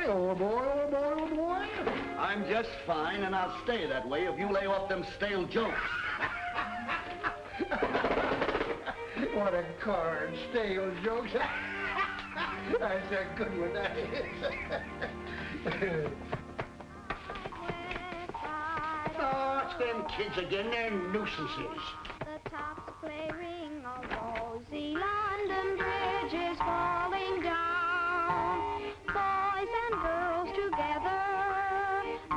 oh boy, oh boy, oh boy. I'm just fine, and I'll stay that way if you lay off them stale jokes. What a card, stale jokes. That's a good one, that is. Oh, it's them kids again. They're nuisances. The tops play ring of rosy London Bridge is falling down. Boys and girls together,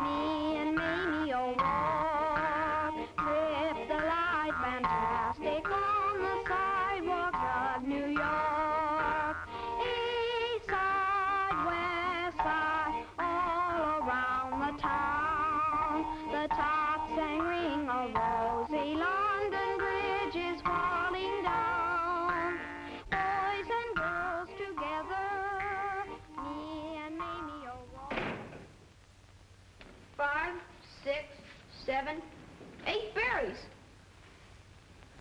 me and Mamie O'Rourke, trip the light fantastic on the sidewalk of New York. East side, west side, all around the town. The tops hang ring of rosy London Bridge is falling down. Boys and girls together, me and Mamie O'Rourke. 5, 6, 7, 8 berries.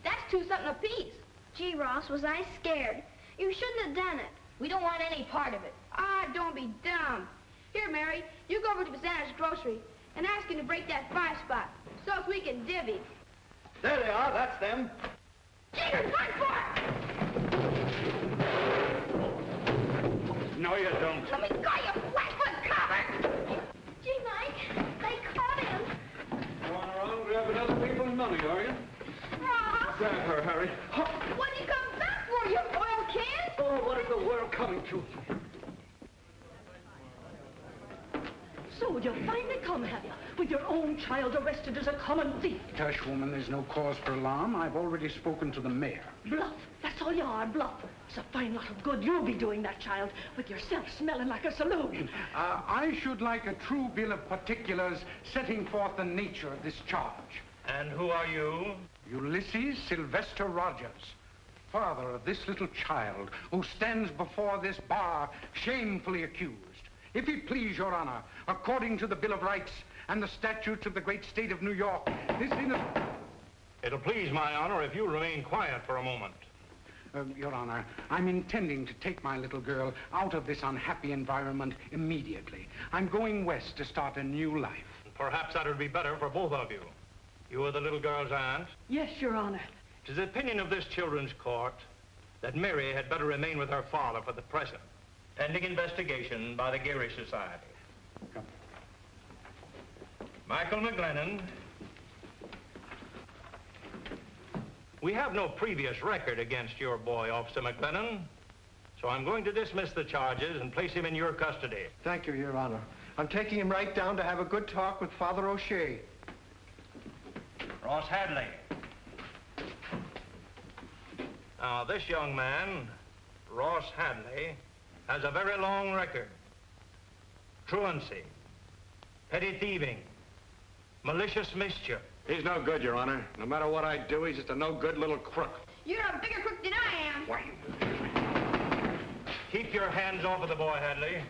That's 2 something apiece. Gee, Ross, was I scared? You shouldn't have done it. We don't want any part of it. Ah, don't be dumb. Here, Mary, you go over to Bassana's grocery and ask him to break that 5 spot so as we can divvy. There they are. That's them. Jeepers, run for it! No, you don't. Let me go, you flatfoot copper! Gee, Mike, they caught him. Going around grabbing other people's money, are you? Ross! Grab her, Harry. What did you come back for, you oil can? Oh, what is the world coming to? So you finally come, have you? With your own child arrested as a common thief. Hush, woman, there's no cause for alarm. I've already spoken to the mayor. Bluff. That's all you are, bluff. It's a fine lot of good you'll be doing that child, with yourself smelling like a saloon. I should like a true bill of particulars setting forth the nature of this charge. And who are you? Ulysses Sylvester Rogers, father of this little child who stands before this bar shamefully accused. If it please, Your Honor, according to the Bill of Rights and the statutes of the great state of New York, this innocent... It'll please my honor if you remain quiet for a moment. Your Honor, I'm intending to take my little girl out of this unhappy environment immediately. I'm going west to start a new life. Perhaps that would be better for both of you. You are the little girl's aunt. Yes, Your Honor. It is the opinion of this children's court that Mary had better remain with her father for the present, pending investigation by the Geary Society. Come. Michael McGlennon. We have no previous record against your boy, Officer McGlennon, so I'm going to dismiss the charges and place him in your custody. Thank you, Your Honor. I'm taking him right down to have a good talk with Father O'Shea. Ross Hadley. Now, this young man, Ross Hadley, has a very long record. Truancy, petty thieving, malicious mischief. He's no good, Your Honor. No matter what I do, he's just a no-good little crook. You're a bigger crook than I am. Why? Keep your hands off of the boy, Hadley,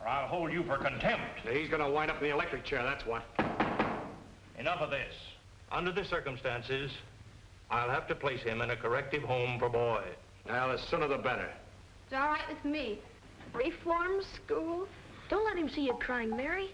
or I'll hold you for contempt. He's gonna wind up in the electric chair, that's what. Enough of this. Under the circumstances, I'll have to place him in a corrective home for boys. Well, the sooner the better. It's all right with me. Reform school? Don't let him see you crying, Mary.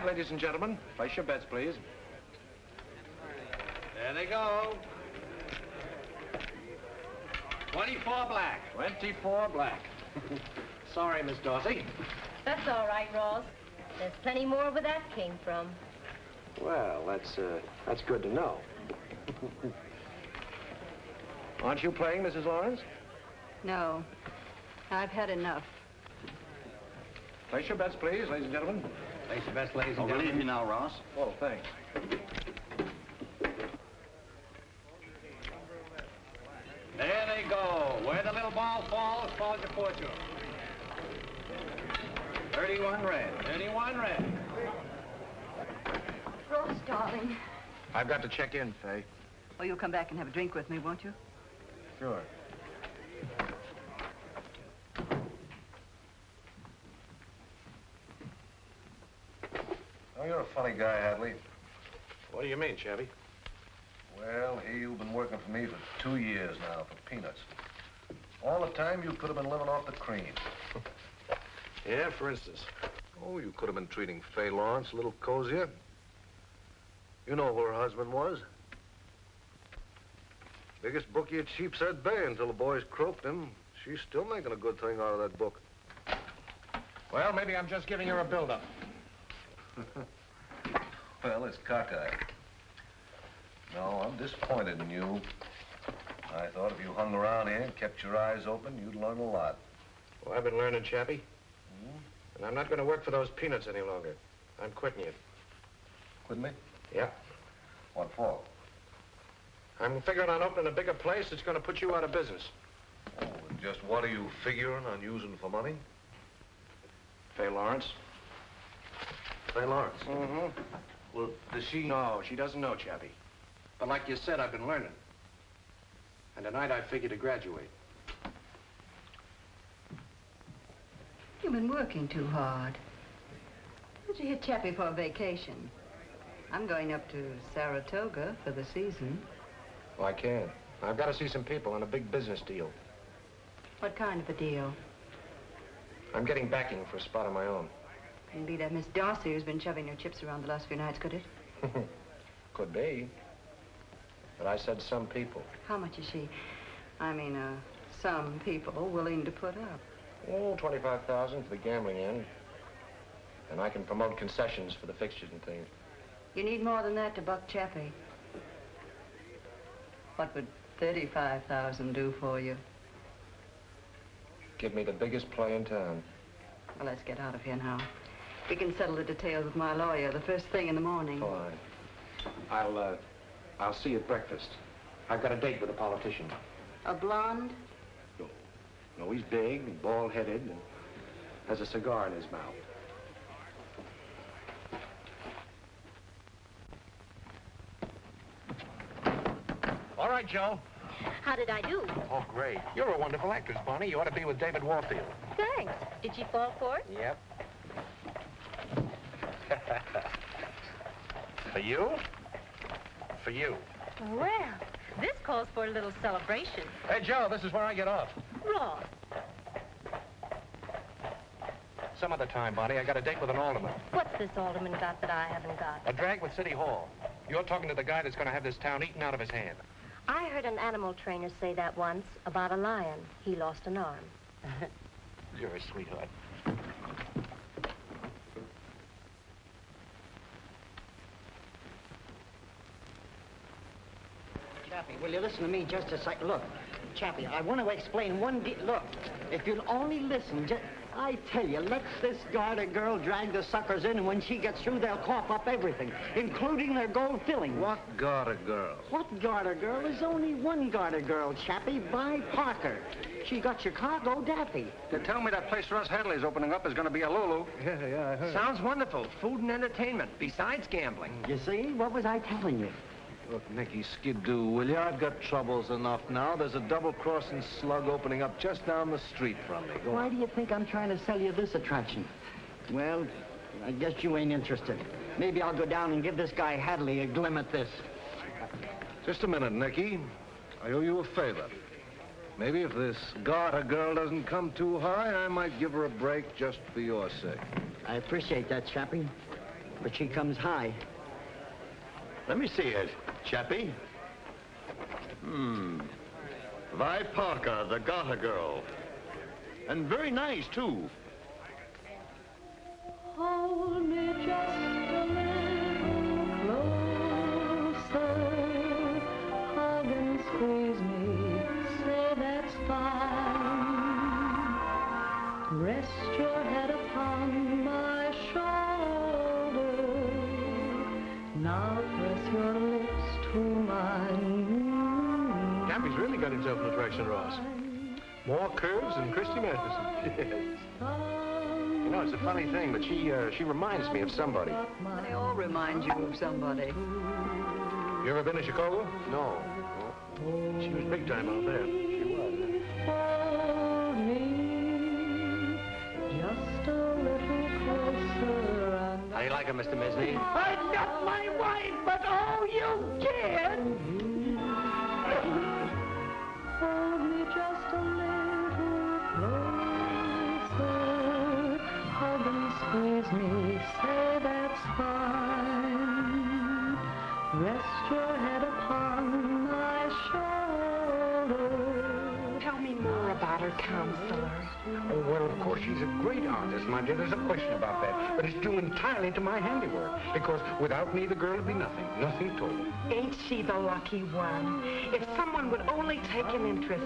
Ladies and gentlemen, place your bets, please. There they go. 24 black. 24 black. Sorry, Miss Dorsey. That's all right, Ross. There's plenty more where that came from. Well, that's good to know. Aren't you playing, Mrs. Lawrence? No. I've had enough. Place your bets, please, ladies and gentlemen. Place your best, ladies and I'll gentlemen. relieve you now, Ross. Oh, thanks. There they go. Where the little ball falls your fortune. 31 red. 31 red. Ross, darling. I've got to check in, Faye. Oh, you'll come back and have a drink with me, won't you? Sure. Oh, you're a funny guy, Hadley. What do you mean, Chevy? Well, here you've been working for me for 2 years now for peanuts. All the time you could have been living off the cream. Yeah, for instance. Oh, you could have been treating Faye Lawrence a little cozier. You know who her husband was. Biggest bookie at Sheepshead Bay until the boys croaked him. She's still making a good thing out of that book. Well, maybe I'm just giving her a build-up. Well, it's cockeyed. No, I'm disappointed in you. I thought if you hung around here and kept your eyes open, you'd learn a lot. Well, I've been learning, Chappie. And I'm not going to work for those peanuts any longer. I'm quitting you. Quitting me? Yeah. What for? I'm figuring on opening a bigger place that's going to put you out of business. Oh, and just what are you figuring on using for money? Faye Lawrence. Faye Lawrence? Mm-hmm. Well, does she... No, she doesn't know, Chappie. But like you said, I've been learning. And tonight I figure to graduate. You've been working too hard. Why'd you hit Chappie for a vacation? I'm going up to Saratoga for the season. Well, I can't. I've got to see some people on a big business deal. What kind of a deal? I'm getting backing for a spot of my own. Couldn't be that Miss Darcy who's been shoving her chips around the last few nights, could it? Could be. But I said some people. How much is she? I mean, some people willing to put up. Oh, 25,000 for the gambling end. And I can promote concessions for the fixtures and things. You need more than that to buck Chappie. What would 35,000 do for you? Give me the biggest play in town. Well, let's get out of here now. We can settle the details with my lawyer the first thing in the morning. Fine. I'll see you at breakfast. I've got a date with a politician. A blonde? No, he's big and bald-headed and has a cigar in his mouth. All right, Joe. How did I do? Oh, great. You're a wonderful actress, Bonnie. You ought to be with David Warfield. Thanks. Did she fall for it? Yep. For you? For you. Well, this calls for a little celebration. Hey, Joe, this is where I get off. Ross. Some other time, Bonnie. I got a date with an alderman. What's this alderman got that I haven't got? A drag with City Hall. You're talking to the guy that's going to have this town eaten out of his hand. I heard an animal trainer say that once about a lion. He lost an arm. You're a sweetheart. Chappie, will you listen to me just a second? Look, Chappie, I want to explain look, if you'll only listen, I tell you, let this garter girl drag the suckers in, and when she gets through, they'll cough up everything, including their gold filling. What garter girl? What garter girl? There's only one garter girl, Chappie, by Parker. She got Chicago Daffy. You tell me that place Ross Hadley's opening up is going to be a Lulu. Yeah, I heard. Sounds wonderful. Food and entertainment, besides gambling. You see? What was I telling you? Look, Nicky Skidoo, will you? I've got troubles enough now. There's a double-crossing slug opening up just down the street from me. Go Why on. do you think I'm trying to sell you this attraction? Well, I guess you ain't interested. Maybe I'll go down and give this guy Hadley a glim at this. Just a minute, Nicky. I owe you a favor. Maybe if this garter girl doesn't come too high, I might give her a break just for your sake. I appreciate that, Chappie. But she comes high. Let me see it, Chappie. Vi Parker, the garter girl. And very nice, too. Hold me just a little closer. Hug and squeeze me. Say that's fine. Rest your head upon my shoulder. really got himself an attraction, Ross. More curves than Christy Masterson. You know, it's a funny thing, but she reminds me of somebody. They all remind you of somebody. You ever been to Chicago? No. She was big time out there. She was. How do you like her, Mr. Misney? I'm not my wife, but oh, you kid! Hold me just a little closer. Hug and squeeze me, say that's fine. Rest your head upon my shoulder. Tell me more about her, counselor. Oh, well, of course, she's a great artist, my dear. There's a question about that. But it's due entirely to my handiwork. Because without me, the girl would be nothing. Nothing total. Ain't she the lucky one? If someone would only take an interest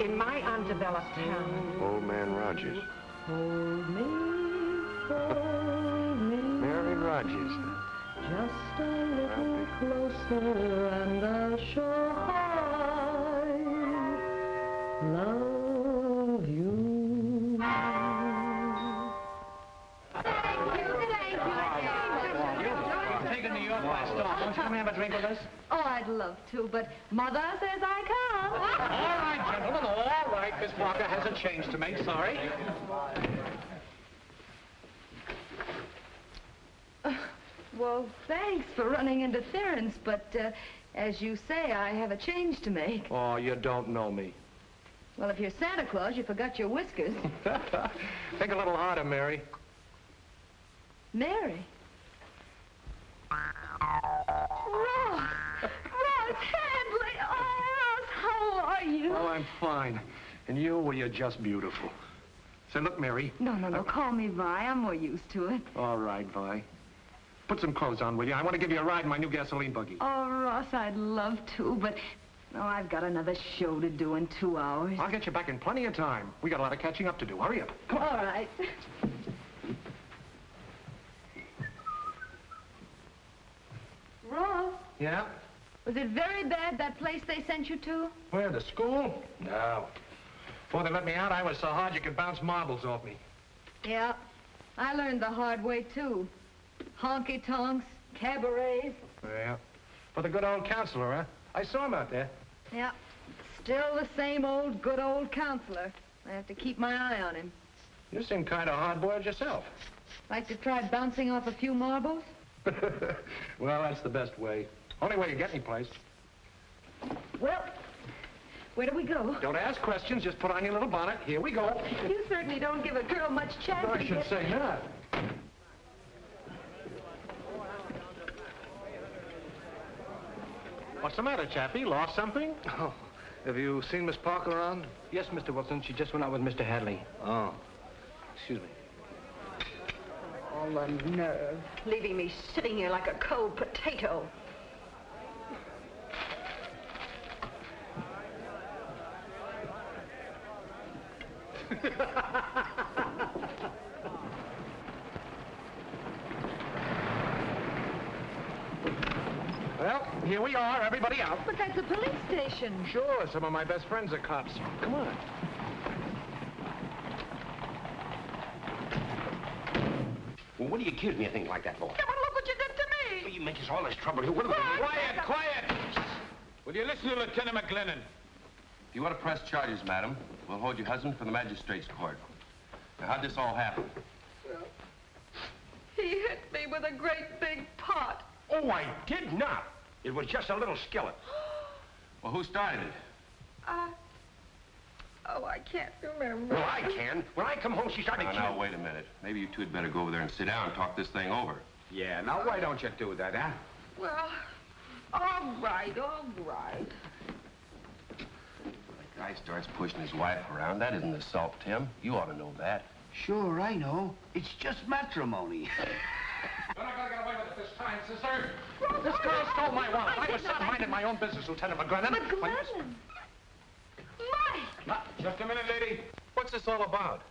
in my undeveloped talent. Old man Rogers. Hold me, hold me. Mary Rogers. Just a little closer and I'll show I love you. I'm taking New York by storm. Won't you come and have a drink with us? Oh, I'd love to, but Mother says I can't. All right, gentlemen, all right. Miss Parker has a change to make. Sorry. Well, thanks for running interference, but as you say, I have a change to make. Oh, you don't know me. Well, if you're Santa Claus, you forgot your whiskers. Think a little harder, Mary. Mary? Ross! Ross Hadley! Oh, Ross, how are you? Oh, I'm fine. And you, well, you're just beautiful. Say, look, Mary. No, call me Vi. I'm more used to it. All right, Vi. Put some clothes on, will you? I want to give you a ride in my new gasoline buggy. Oh, Ross, I'd love to, but... Oh, I've got another show to do in 2 hours. I'll get you back in plenty of time. We got a lot of catching up to do. Hurry up. Come on. All right. Ross, Yeah? was it very bad, that place they sent you to? Where, the school? No. Before they let me out, I was so hard you could bounce marbles off me. Yeah, I learned the hard way, too. Honky-tonks, cabarets. Yeah. For the good old counselor, huh? I saw him out there. Yeah, still the same old good old counselor. I have to keep my eye on him. You seem kind of hard-boiled yourself. Like to try bouncing off a few marbles? Well, that's the best way. Only way you get any place. Well, where do we go? Don't ask questions, just put on your little bonnet. Here we go. You certainly don't give a girl much chance I to should get... say not. What's the matter, Chappie? Lost something? Oh, have you seen Miss Parker around? Yes, Mr. Wilson. She just went out with Mr. Hadley. Oh, excuse me. All the nerve, leaving me sitting here like a cold potato. Well, here we are, everybody out. But that's a police station. Sure, some of my best friends are cops. Come on. Well, what do you accuse me of things like that for? Yeah, but look what you did to me! You make us all this trouble here. What are we... Quiet, quiet! Will you listen to Lieutenant McGlennon? If you want to press charges, madam, we'll hold your husband for the magistrate's court. Now, how'd this all happen? He hit me with a great big pot. Oh, I did not. It was just a little skillet. Well, who started it? Oh, I can't remember. Well, I can. When I come home, she started Now, wait a minute. Maybe you two had better go over there and sit down and talk this thing over. Yeah, now why don't you do that, huh? Well, all right, all right. The guy starts pushing his wife around. That isn't assault, Tim. You ought to know that. Sure, I know. It's just matrimony. You're not going to get away with it this time, sister. This girl stole my wallet. I was not minding my own business, Lieutenant McGlennon. McGlennon! Mike! Just a minute, lady. What's this all about?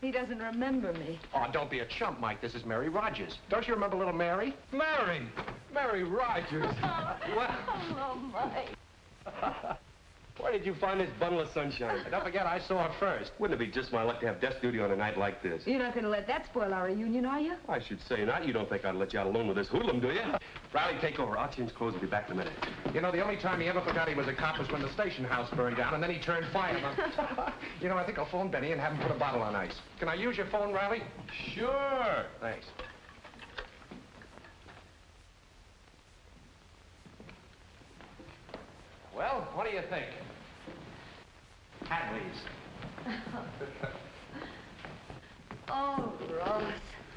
He doesn't remember me. Oh, don't be a chump, Mike. This is Mary Rogers. Don't you remember little Mary? Mary! Mary Rogers. Oh, Mike. Where did you find this bundle of sunshine? Don't forget, I saw her first. Wouldn't it be just my luck to have desk duty on a night like this? You're not going to let that spoil our reunion, are you? I should say not. You don't think I'd let you out alone with this hoodlum, do you? Riley, take over. I'll change clothes and be back in a minute. You know, the only time he ever forgot he was a cop was when the station house burned down, and then he turned fireman. You know, I think I'll phone Benny and have him put a bottle on ice. Can I use your phone, Riley? Sure. Thanks. Well, what do you think? Hadley's. Oh, Ross,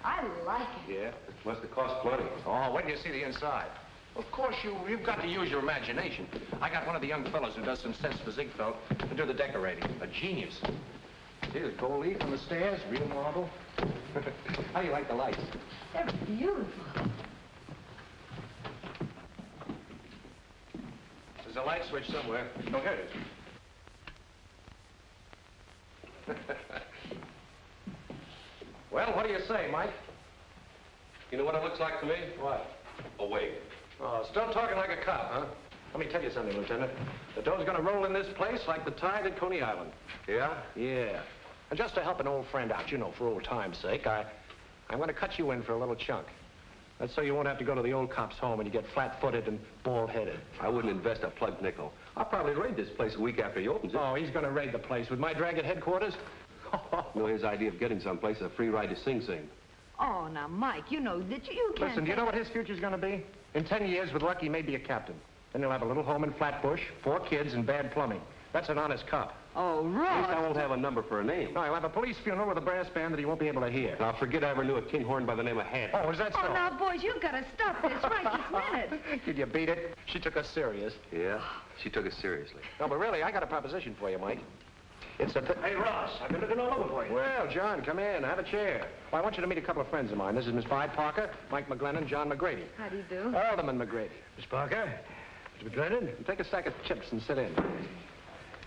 I like it. Yeah, it must have cost plenty. Oh, wait till you see the inside. Of course, you've got to use your imagination. I got one of the young fellows who does some sets for Ziegfeld to do the decorating. A genius. See, there's gold leaf on the stairs, real marble. How do you like the lights? They're beautiful. There's a light switch somewhere. Oh, here it is. Well, what do you say, Mike? You know what it looks like to me? What? A wig. Oh, still talking like a cop, huh? Let me tell you something, Lieutenant. The dough's gonna roll in this place like the tide at Coney Island. Yeah? Yeah. And just to help an old friend out, you know, for old time's sake, I'm gonna cut you in for a little chunk. That's so you won't have to go to the old cop's home and you get flat-footed and bald-headed. I wouldn't invest a plugged nickel. I'll probably raid this place a week after he opens it. Oh, he's gonna raid the place with my drag at headquarters? You know, his idea of getting someplace is a free ride to Sing Sing. Oh, now, Mike, you know that you can't... Listen, do you know what his future's gonna be? In 10 years, with luck, he may be a captain. Then he'll have a little home in Flatbush, 4 kids, and bad plumbing. That's an honest cop. Oh, Ross! At least I won't have a number for a name. No, he'll have a police funeral with a brass band that he won't be able to hear. And I'll forget I ever knew a kinghorn by the name of Hadley. Oh, is that so? Oh, now, boys, you've got to stop this right this minute. Did you beat it? She took us serious. Yeah, she took us seriously. No, but really, I got a proposition for you, Mike. It's a... Hey, Ross, I've been looking all over for you. Well, John, come in. Have a chair. Well, I want you to meet a couple of friends of mine. This is Miss Vi Parker, Mike McGlennon, John McGrady. How do you do? Alderman McGrady. Miss Parker, Mr. McGlennon. Take a stack of chips and sit in.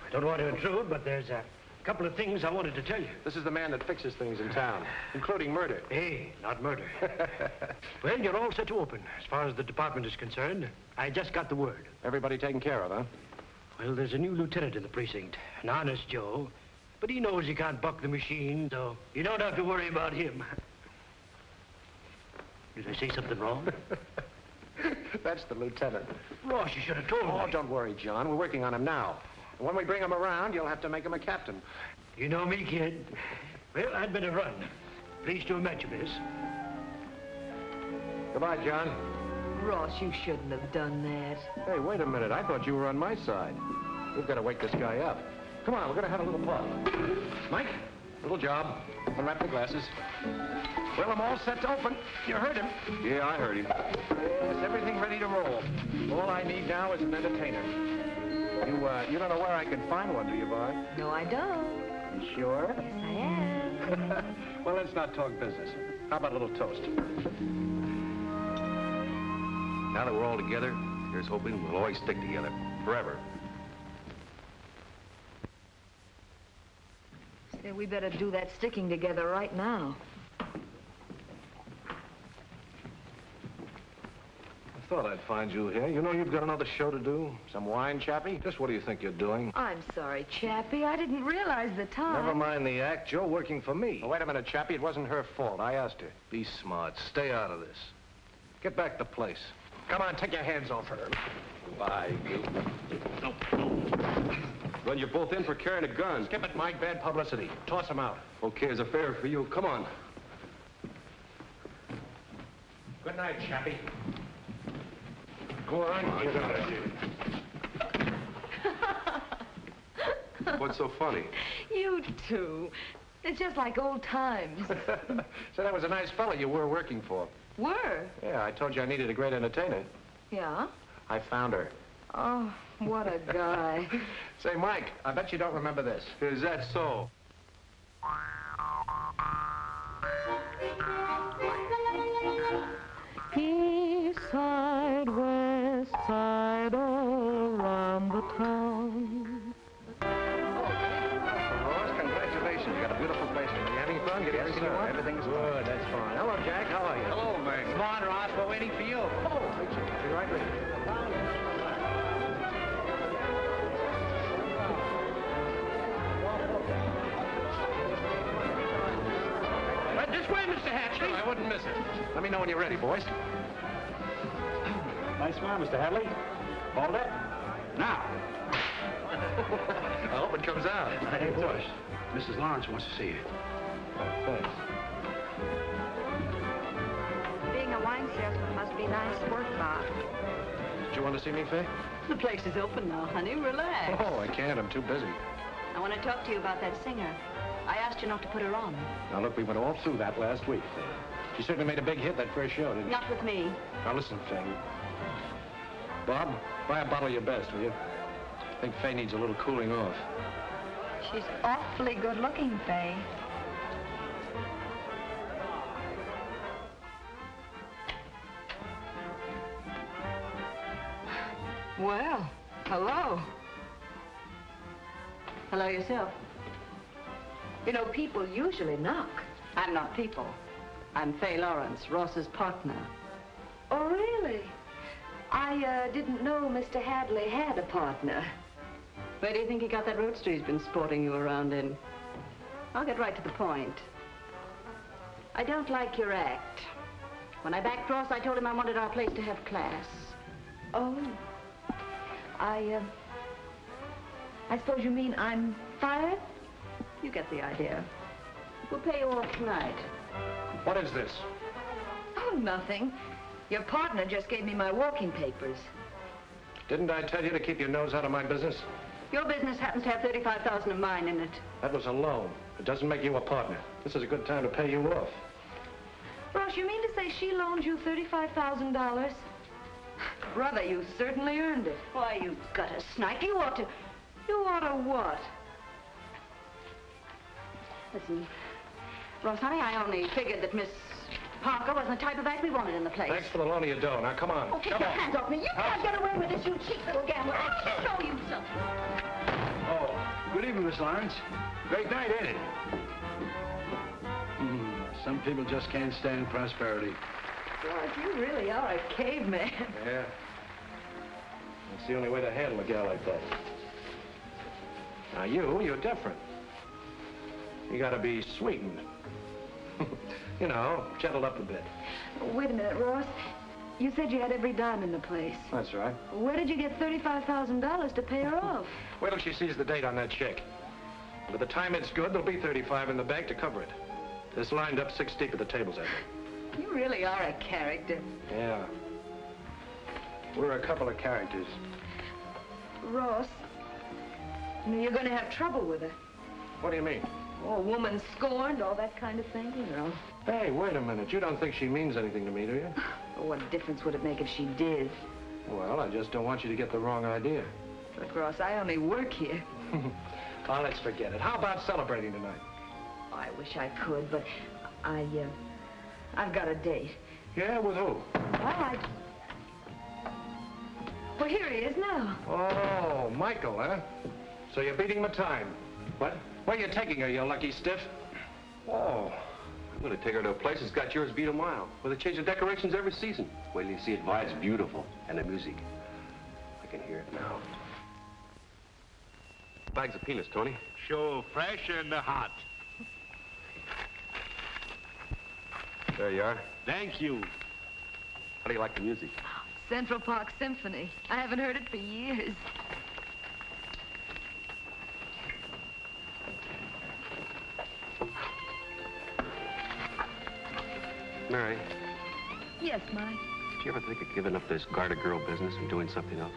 I don't want to intrude, but there's a couple of things I wanted to tell you. This is the man that fixes things in town, including murder. Hey, not murder. Well, you're all set to open. As far as the department is concerned, I just got the word. Everybody taken care of, huh? Well, there's a new lieutenant in the precinct, an honest Joe. But he knows he can't buck the machine, so you don't have to worry about him. Did I say something wrong? That's the lieutenant. Ross, you should have told me. Oh, don't worry, John. We're working on him now. And when we bring him around, you'll have to make him a captain. You know me, kid. Well, I'd better run. Pleased to have met you, miss. Goodbye, John. Ross, you shouldn't have done that. Hey, wait a minute. I thought you were on my side. We've got to wake this guy up. Come on, we're going to have a little fun. Mike, little job. Unwrap the glasses. Well, I'm all set to open. You heard him. Yeah, I heard him. Yes, everything ready to roll. All I need now is an entertainer. You don't know where I can find one, do you, Vi? No, I don't. You sure? Yes, I am. Well, let's not talk business. How about a little toast? Now that we're all together, here's hoping we'll always stick together. Forever. Say, we better do that sticking together right now. I thought I'd find you here. You know you've got another show to do. Some wine, Chappie? Just what do you think you're doing? I'm sorry, Chappie. I didn't realize the time. Never mind the act. Joe working for me. Oh, wait a minute, Chappie. It wasn't her fault. I asked her. Be smart. Stay out of this. Get back to place. Come on, take your hands off her. Goodbye, you. Run you both in for carrying a gun. Skip it, Mike. Bad publicity. Toss him out. Okay, as a favor for you. Come on. Good night, Chappie. Go on, get out of here. What's so funny? You two. It's just like old times. So that was a nice fella you were working for. Were? Yeah, I told you I needed a great entertainer. Yeah? I found her. Oh, what a guy. Say, Mike, I bet you don't remember this. Is that so? East side, west side, all around the town. Ross, congratulations. You got a beautiful place. Are you having fun? Getting everything you want? Everything's good. That's fine. Hello, Jack. How are you? Hello, Mac. Come on, Ross. We're waiting for you. Oh, be right with you. miss it. Let me know when you're ready, boys. Nice smile, Mr. Hadley. Hold it. Now. I hope it comes out. Hey, boys. Mrs. Lawrence wants to see you. Oh, thanks. Being a wine salesman must be nice work, Bob. Did you want to see me, Faye? The place is open now, honey. Relax. Oh, I can't. I'm too busy. I want to talk to you about that singer. I asked you not to put her on. Now, look, we went all through that last week. She certainly made a big hit that first show, didn't she? Not with me. Now, listen, Faye. Bob, buy a bottle of your best, will you? I think Faye needs a little cooling off. She's awfully good looking, Faye. Well, hello. Hello yourself. You know, people usually knock. I'm not people. I'm Faye Lawrence, Ross's partner. Oh, really? I didn't know Mr. Hadley had a partner. Where do you think he got that roadster he's been sporting you around in? I'll get right to the point. I don't like your act. When I backed Ross, I told him I wanted our place to have class. Oh. I suppose you mean I'm fired? You get the idea. We'll pay you off tonight. What is this? Oh, nothing. Your partner just gave me my walking papers. Didn't I tell you to keep your nose out of my business? Your business happens to have $35,000 of mine in it. That was a loan. It doesn't make you a partner. This is a good time to pay you off. Ross, you mean to say she loaned you $35,000? Brother, you certainly earned it. Why, you gutter snike. You ought to what? Listen, Ross, honey, I only figured that Miss Parker wasn't the type of act we wanted in the place. Thanks for the loan of your dough. Now, come on. Oh, take come your on. hands off me. You can't get away with this, you cheap little gambler. I'll show you something. Oh, good evening, Miss Lawrence. Great night, ain't it? Some people just can't stand prosperity. George, you really are a caveman. Yeah. That's the only way to handle a gal like that. Now, you're different. You gotta be sweetened. You know, gentled up a bit. Wait a minute, Ross. You said you had every dime in the place. That's right. Where did you get $35,000 to pay her off? Wait till she sees the date on that check. By the time it's good, there'll be 35 in the bank to cover it. It's lined up 6 deep at the tables, I think. You really are a character. Yeah. We're a couple of characters. Ross, you know, you're going to have trouble with her. What do you mean? Oh, a woman scorned, all that kind of thing, you know. Hey, wait a minute. You don't think she means anything to me, do you? Oh, what difference would it make if she did? Well, I just don't want you to get the wrong idea. But, Ross, I only work here. Well, let's forget it. How about celebrating tonight? Oh, I wish I could, but I've got a date. Yeah, with who? Well, here he is now. Oh, Michael, huh? So you're beating my time. What? Where are you taking her, you lucky stiff? Oh, I'm going to take her to a place that's got yours beat a mile, where they change the decorations every season. Wait till you see it. Why, it's beautiful. And the music. I can hear it now. Bags of peanuts, Tony. Sure, fresh and hot. There you are. Thank you. How do you like the music? Central Park Symphony. I haven't heard it for years. Mary, Yes, Mike. did you ever think of giving up this garter-girl business and doing something else?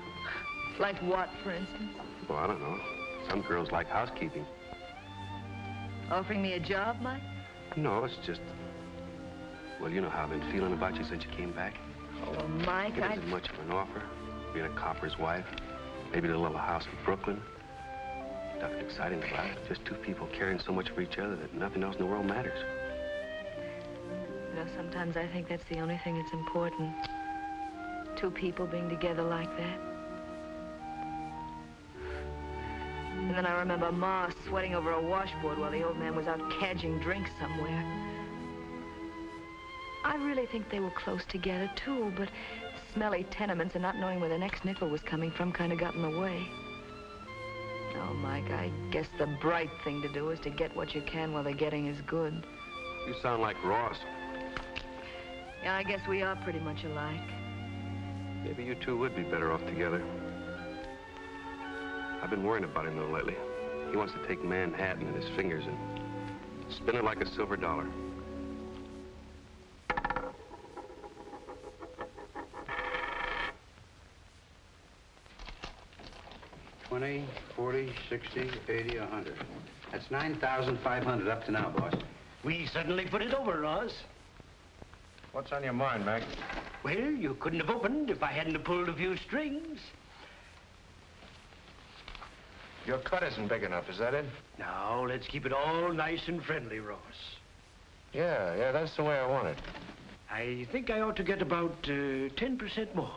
Like what, for instance? Well, I don't know. Some girls like housekeeping. Offering me a job, Mike? No, it's just... Well, you know how I've been feeling about you since you came back. Oh, Mike, It isn't much of an offer, being a copper's wife. Maybe a little house in Brooklyn. Nothing exciting about it. Just two people caring so much for each other that nothing else in the world matters. You know, sometimes I think that's the only thing that's important. Two people being together like that. And then I remember Ma sweating over a washboard while the old man was out cadging drinks somewhere. I really think they were close together, too, but smelly tenements and not knowing where the next nickel was coming from kind of got in the way. Oh, Mike, I guess the bright thing to do is to get what you can while the getting is good. You sound like Ross. Yeah, I guess we are pretty much alike. Maybe you two would be better off together. I've been worrying about him, though, lately. He wants to take Manhattan in his fingers and spin it like a silver dollar. 20, 40, 60, 80, 100. That's 9,500 up to now, boss. We suddenly put it over, Ross. What's on your mind, Mac? Well, you couldn't have opened if I hadn't have pulled a few strings. Your cut isn't big enough, is that it? Now, let's keep it all nice and friendly, Ross. Yeah, that's the way I want it. I think I ought to get about 10% more,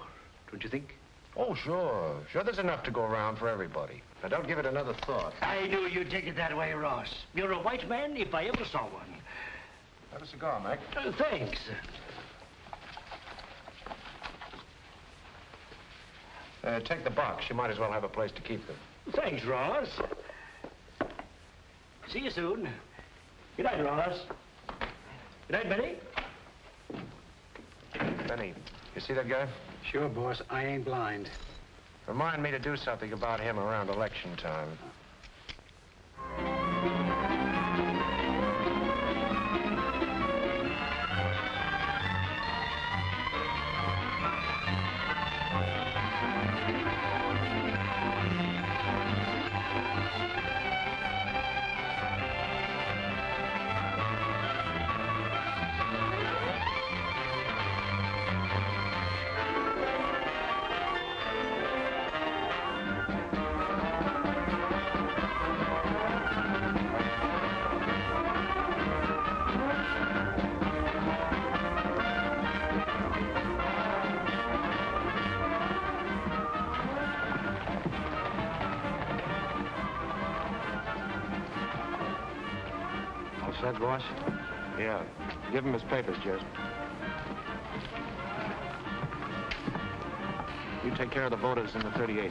don't you think? Oh, sure. Sure, there's enough to go around for everybody. Now, don't give it another thought. I knew you'd take it that way, Ross. You're a white man if I ever saw one. Have a cigar, Mac. Thanks. Take the box. You might as well have a place to keep them. Thanks, Ross. See you soon. Good night, Ross. Good night, Benny. Benny, you see that guy? Sure, boss. I ain't blind. Remind me to do something about him around election time. Set, boss? Yeah. Give him his papers, Jez. You take care of the voters in the 38.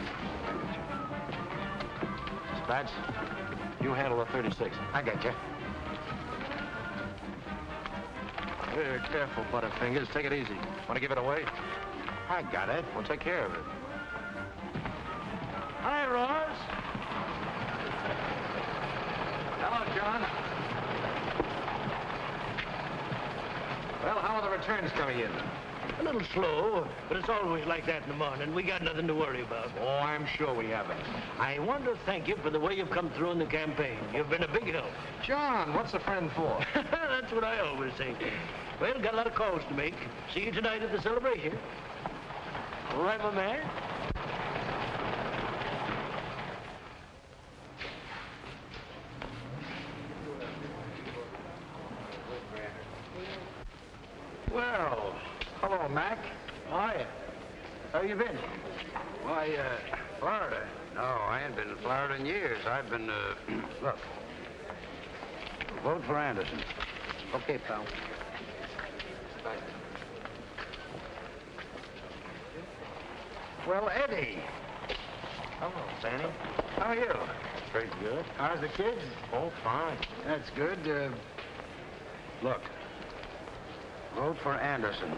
Spats, you handle the 36. I got you. Careful, Butterfingers. Take it easy. Want to give it away? I got it. We'll take care of it. Hi, Ross. Hello, John. Well, how are the returns coming in? A little slow, but it's always like that in the morning. We got nothing to worry about. Oh, I'm sure we haven't. I want to thank you for the way you've come through in the campaign. You've been a big help. John, what's a friend for? That's what I always say. Well, got a lot of calls to make. See you tonight at the celebration. All right, my man. Well, hello, Mac. How are you? How you been? Why, Florida. No, I ain't been in Florida in years. I've been, look. Vote for Anderson. Okay, pal. Bye. Well, Eddie. Hello, Sandy. How are you? Pretty good. How's the kids? Oh, fine. That's good. Look. Vote for Anderson.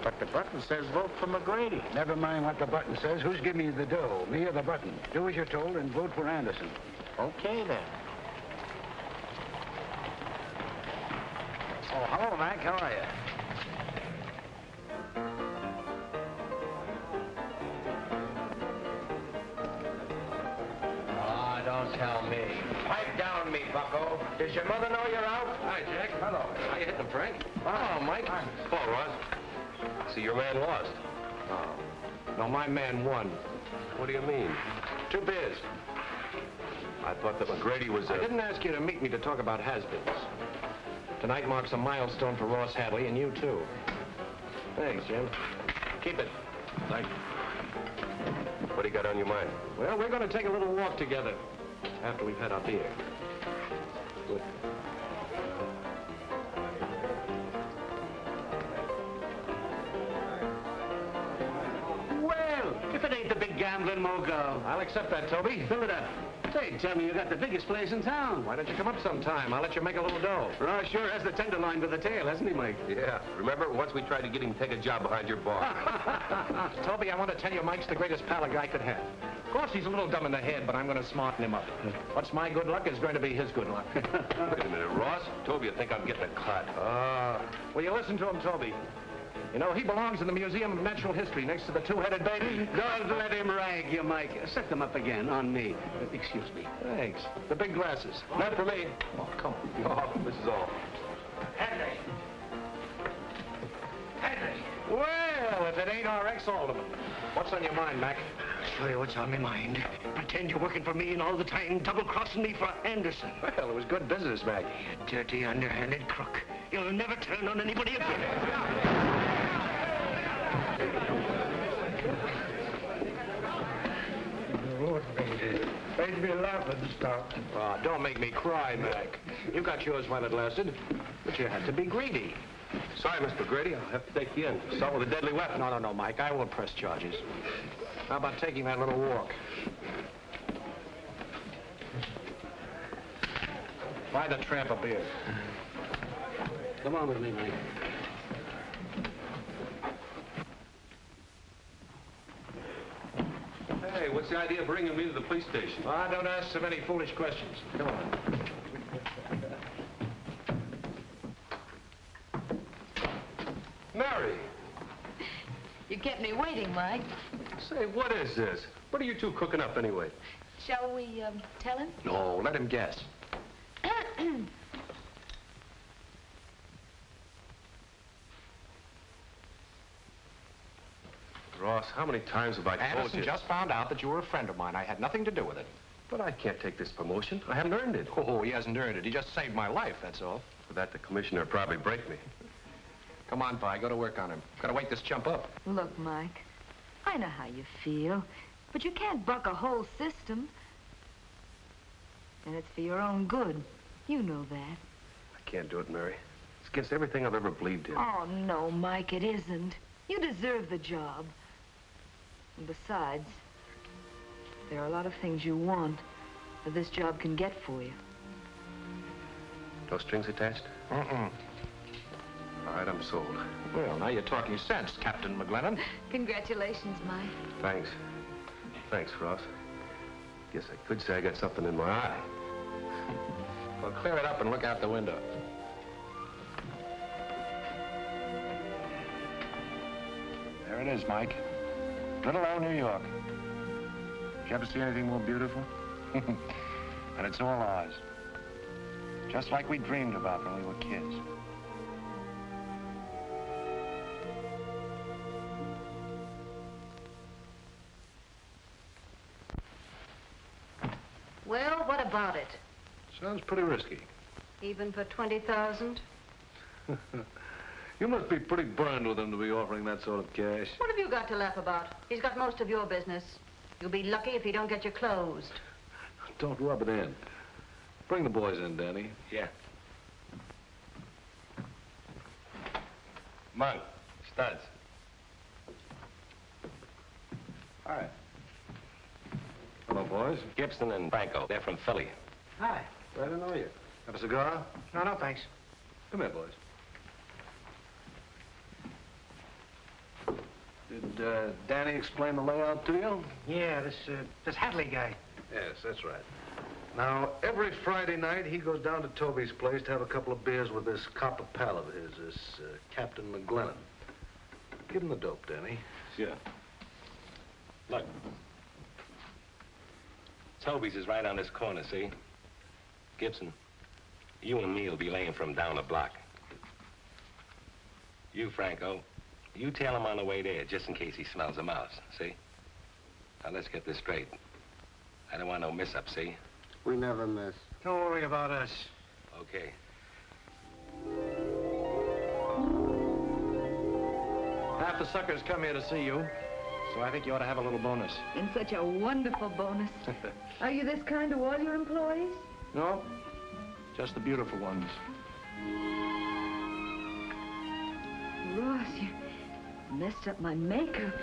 But the button says vote for McGrady. Never mind what the button says. Who's giving you the dough, me or the button? Do as you're told and vote for Anderson. Okay, then. Oh, hello, Mac. How are you? Ah, don't tell me. Pipe down me, bucko. Does your mother know you're out? Hi, Jack. Hello. How you hitting him, Frank? Oh, Mike. Paul, Ross. See, your man lost. Oh. No, my man won. What do you mean? 2 beers. I thought that McGrady was I didn't ask you to meet me to talk about has-beens. Tonight marks a milestone for Ross Hadley, and you, too. Thanks, Jim. Keep it. Thank you. What do you got on your mind? Well, we're going to take a little walk together after we've had our beer. Good. Well, if it ain't the big gal gambling moco. I'll accept that, Toby. Fill it up. Say, tell me you got the biggest place in town. Why don't you come up sometime? I'll let you make a little dough. Ross sure has the tenderloin with the tail, hasn't he, Mike? Yeah. Remember, once we tried to get him to take a job behind your bar. Toby, I want to tell you Mike's the greatest pal a guy could have. Of course, he's a little dumb in the head, but I'm going to smarten him up. What's my good luck is going to be his good luck. Wait a minute, Ross. Toby, I think I'm getting a cut. Will you listen to him, Toby? You know, he belongs in the Museum of Natural History next to the two-headed baby. Don't let him rag you, Mike. Set them up again on me. Excuse me. Thanks. The big glasses. Not for me. Oh, come on. Oh, this is all. Hadley. Hadley. Well, if it ain't our ex-alderman. What's on your mind, Mac? I'll show you what's on my mind. Pretend you're working for me and all the time double-crossing me for Anderson. Well, it was good business, Mac. You dirty, underhanded crook. You'll never turn on anybody again. Made me laugh at the start. Oh, don't make me cry, Mac. You got yours while it lasted, but you had to be greedy. Sorry, Mr. Grady. I'll have to take you in. Start with a deadly weapon. No, Mike. I won't press charges. How about taking that little walk? Buy the tramp a beer. Come on with me, Mike. Hey, what's the idea of bringing me to the police station? Don't ask so many foolish questions. Come on. Mary! You kept me waiting, Mike. Say, what is this? What are you two cooking up anyway? Shall we, tell him? No, let him guess. Ross, how many times have I told Anderson you? just found out that you were a friend of mine. I had nothing to do with it. But I can't take this promotion. I haven't earned it. Oh, he hasn't earned it. He just saved my life, that's all. For that, the commissioner would probably break me. Come on, Vi, go to work on him. Gotta wake this chump up. Look, Mike, I know how you feel, but you can't buck a whole system. And it's for your own good. You know that. I can't do it, Mary. It's against everything I've ever believed in. Oh, no, Mike, it isn't. You deserve the job. And besides, there are a lot of things you want that this job can get for you. No strings attached? Mm-mm. All right, I'm sold. Well, now you're talking sense, Captain McGlennon. Congratulations, Mike. Thanks. Thanks, Ross. Guess I could say I got something in my eye. Well, clear it up and look out the window. There it is, Mike. Little old New York. Did you ever see anything more beautiful? And it's all ours. Just like we dreamed about when we were kids. Well, what about it? Sounds pretty risky. Even for 20,000? You must be pretty burned with him to be offering that sort of cash. What have you got to laugh about? He's got most of your business. You'll be lucky if he don't get you closed. Don't rub it in. Bring the boys in, Danny. Yeah. Monk, studs. All right. Hello, boys. Gibson and Franco. They're from Philly. Hi. Glad to know you. Have a cigar? No, thanks. Come here, boys. Did Danny explain the layout to you? Yeah, this Hadley guy. Yes, that's right. Now, every Friday night, he goes down to Toby's place to have a couple of beers with this copper pal of his, this Captain McGlennon. Give him the dope, Danny. Sure. Look. Toby's is right on this corner, see? Gibson, you and me will be laying from down the block. You, Franco, you tail him on the way there, just in case he smells a mouse, see? Now, let's get this straight. I don't want no mess-up, see? We never miss. Don't worry about us. Okay. Half the suckers come here to see you, so I think you ought to have a little bonus. And such a wonderful bonus. Are you this kind to all your employees? No, just the beautiful ones. Ross, you messed up my makeup.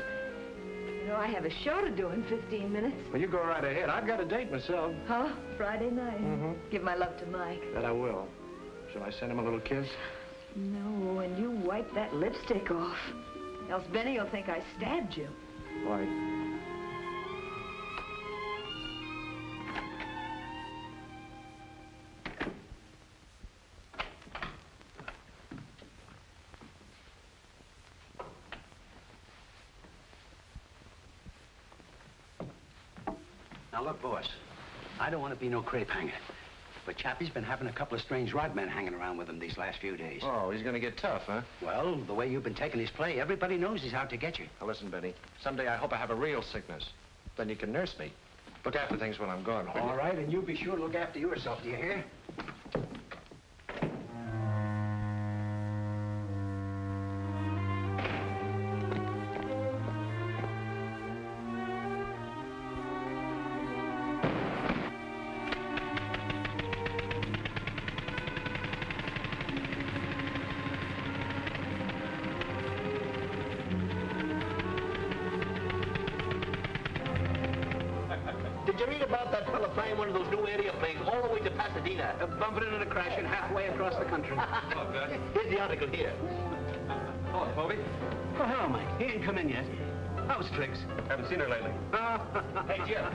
You know, I have a show to do in 15 minutes. Well, you go right ahead. I've got a date myself. Huh? Friday night. Mm-hmm. Give my love to Mike. That I will. Shall I send him a little kiss? No, and you wipe that lipstick off. Else Benny will think I stabbed you. Why? Now, look, boss, I don't want to be no crepe hanger, but Chappie's been having a couple of strange rod men hanging around with him these last few days. Oh, he's gonna get tough, huh? Well, the way you've been taking his play, everybody knows he's out to get you. Now, listen, Benny, someday I hope I have a real sickness. Then you can nurse me. Look after things when I'm gone. All right, and you be sure to look after yourself, do you hear? Did you read about that fella flying one of those new airplanes all the way to Pasadena? Bumping into and crashing halfway across the country. Here's the article here. Oh, Bobby. Oh, hello, Mike. He ain't come in yet. How's Trix? Haven't seen her lately. Hey, Jim.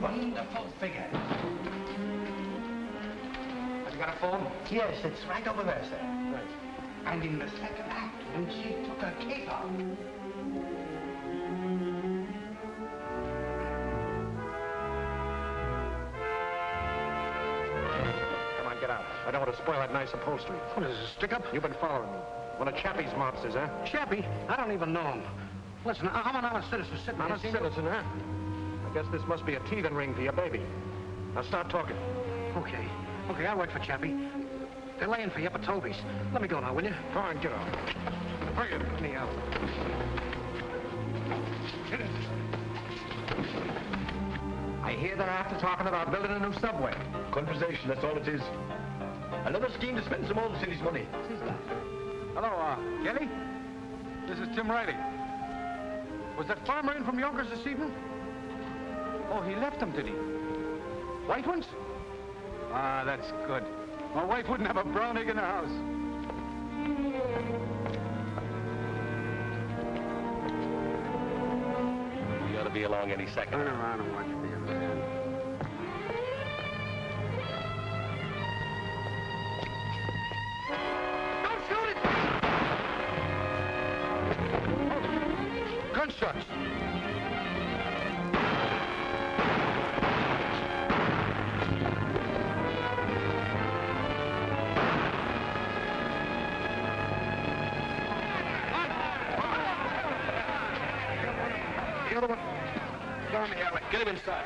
Wonderful figure. Have you got a phone? Yes, it's right over there, sir. Right. And in the second act, when she took her cape off. Come on, get out. I don't want to spoil that nice upholstery. What is this, a stick-up? You've been following me. One of Chappie's mobsters, huh? Chappie? I don't even know him. Listen, I'm an honest citizen sitting Not a here. citizen, huh? I guess this must be a teething ring for your baby. Now start talking. Okay. Okay, I'll wait for Chappie. They're laying for you up at Toby's. Let me go now, will you? Go on, get on. Bring it, anyhow. Get it. I hear they're after talking about building a new subway. Conversation, that's all it is. Another scheme to spend some old city's money. Hello, Kelly? This is Tim Riley. Was that farmer in from Yonkers this evening? Oh, he left them, did he? White ones? Ah, that's good. My wife wouldn't have a brown egg in the house. We ought to be along any second. Turn around and watch the other end. Don't shoot it! Gunshots! The other one. Down the alley. Get him inside.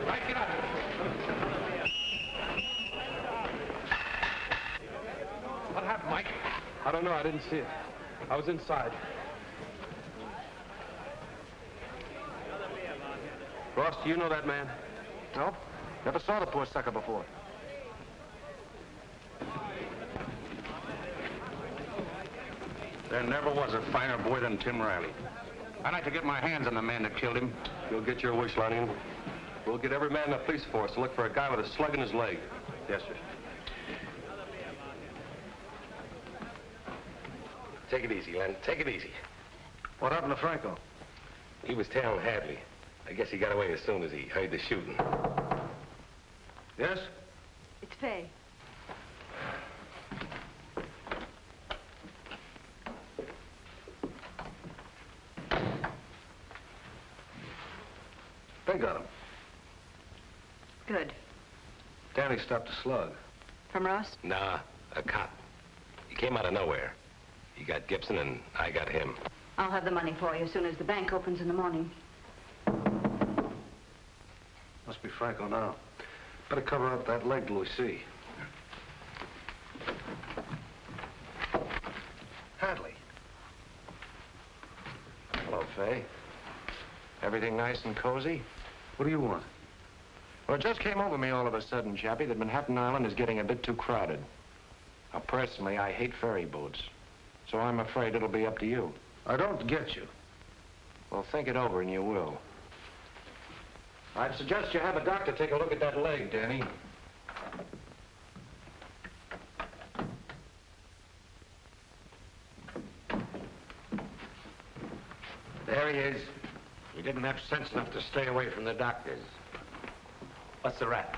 Right, get out. What happened, Mike? I don't know. I didn't see it. I was inside. Ross, do you know that man? No? Never saw the poor sucker before. There never was a finer boy than Tim Riley. I'd like to get my hands on the man that killed him. You'll get your wish, Lanigan. We'll get every man in the police force to look for a guy with a slug in his leg. Yes, sir. Take it easy, Len. Take it easy. What happened to Franco? He was tailing Hadley. I guess he got away as soon as he heard the shooting. Yes? It's Fay. They got him. Good. Danny stopped a slug. From Ross? Nah, a cop. He came out of nowhere. He got Gibson and I got him. I'll have the money for you as soon as the bank opens in the morning. Must be Franco now. Better cover up that leg till we see. Hadley. Hello, Fay. Everything nice and cozy? What do you want? Well, it just came over me all of a sudden, Chappie, that Manhattan Island is getting a bit too crowded. Now, personally, I hate ferry boats. So I'm afraid it'll be up to you. I don't get you. Well, think it over and you will. I'd suggest you have a doctor take a look at that leg, Danny. There he is. He didn't have sense enough to stay away from the doctors. What's the rap?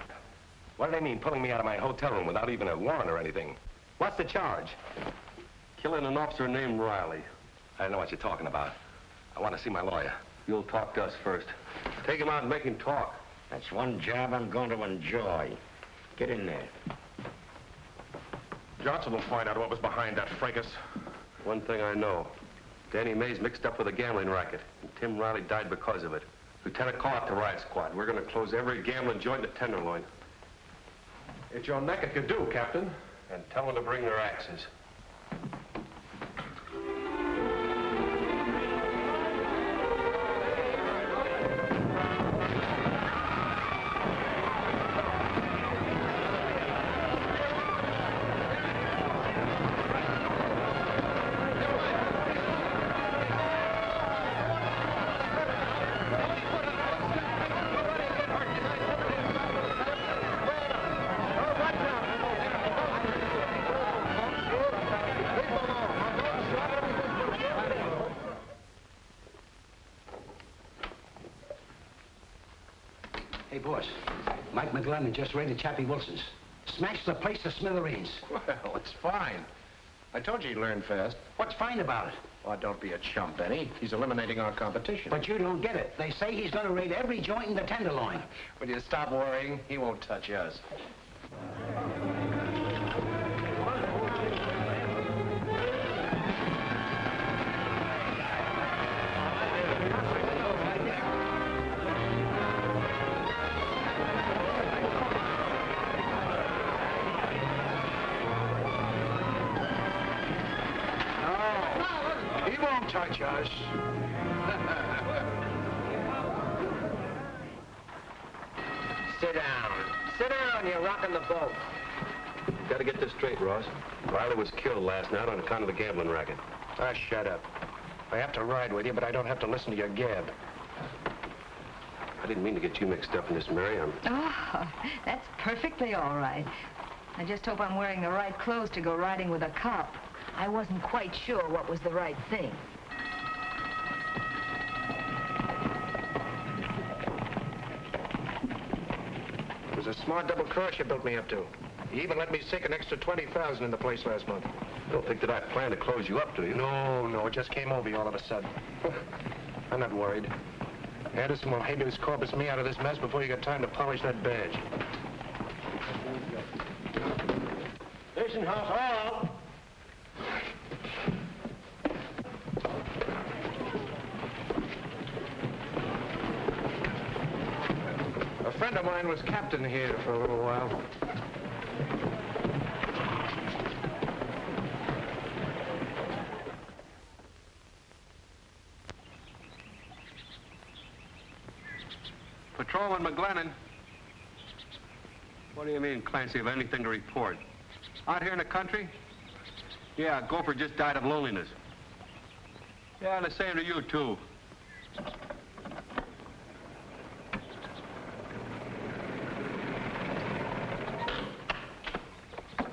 What do they mean, pulling me out of my hotel room without even a warrant or anything? What's the charge? Killing an officer named Riley. I don't know what you're talking about. I want to see my lawyer. You'll talk to us first. Take him out and make him talk. That's one job I'm going to enjoy. Get in there. Johnson will find out what was behind that fracas. One thing I know. Danny Mays mixed up with a gambling racket, and Tim Riley died because of it. Lieutenant, call out the riot squad. We're going to close every gambling joint in the Tenderloin. It's your neck if you do, Captain. And tell them to bring their axes. Hey, boss. Mike McGlennon just raided Chappie Wilson's. Smashed the place to smithereens. Well, it's fine. I told you he'd learn fast. What's fine about it? Oh, don't be a chump, Benny. He's eliminating our competition. But you don't get it. They say he's going to raid every joint in the Tenderloin. Will you stop worrying? He won't touch us. Touch us. Sit down. Sit down, you're rocking the boat. Got to get this straight, Ross. Riley was killed last night on account of the gambling racket. Ah, shut up. I have to ride with you, but I don't have to listen to your gab. I didn't mean to get you mixed up in this, Mary. Oh, that's perfectly all right. I just hope I'm wearing the right clothes to go riding with a cop. I wasn't quite sure what was the right thing. It was a smart double cross you built me up to. You even let me sink an extra $20,000 in the place last month. Don't think that I plan to close you up, do you? No, it just came over you all of a sudden. I'm not worried. Anderson will habeas corpus me out of this mess before you get time to polish that badge. Station house hall. A friend of mine was captain here for a little while. Patrolman McGlennon. What do you mean, Clancy, of anything to report? Out here in the country? Yeah, Gopher just died of loneliness. Yeah, and the same to you, too.